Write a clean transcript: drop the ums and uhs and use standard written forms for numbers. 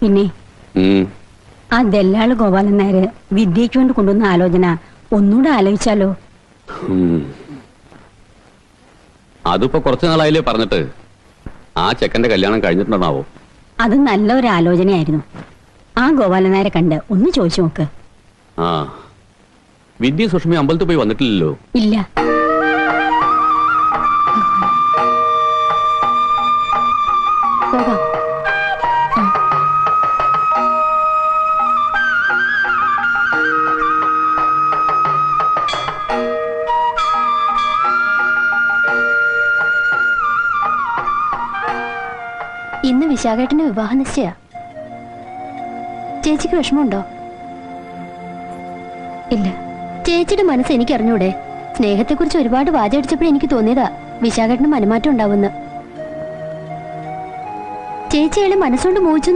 പിന്നെ ആ ദല്ലാള് ഗോപാലൻ നായര് വിദ്യയ്ക്ക് കൊണ്ട് കൊണ്ടുവന്ന ആലോചന ഒന്നുകൂടെ ആലോചിച്ചാലോ? അതിപ്പോ കുറച്ചു നാളായില്ലേ പറഞ്ഞിട്ട്. ആ ചെക്കന്റെ കല്യാണം കഴിഞ്ഞിട്ടുണ്ടാവോ? അത് നല്ല ഒരു ആലോചനയായിരുന്നു. ആ ഗോപാലൻ നായരെ കണ്ട് ഒന്ന് ചോദിച്ചു നോക്ക്. ആ, വിദ്യ സുഷ്മി അമ്പലത്തിൽ പോയി വന്നിട്ടില്ലല്ലോ? ഇല്ല. പോകാം. ഇന്ന് വിശാഖേട്ടന്റെ വിവാഹ നിശ്ചയ. ചേച്ചിക്ക് വിഷമമുണ്ടോ? ഇല്ല. ചേച്ചിയുടെ മനസ്സ് എനിക്ക് അറിഞ്ഞൂടെ? സ്നേഹത്തെക്കുറിച്ച് ഒരുപാട് വാചടിച്ചപ്പോഴേ എനിക്ക് തോന്നിയതാ വിശാഖേട്ടന് മനമാറ്റം ഉണ്ടാവുമെന്ന്. ചേച്ചി അയാളെ മനസ്സുകൊണ്ട് മോഹിച്ചു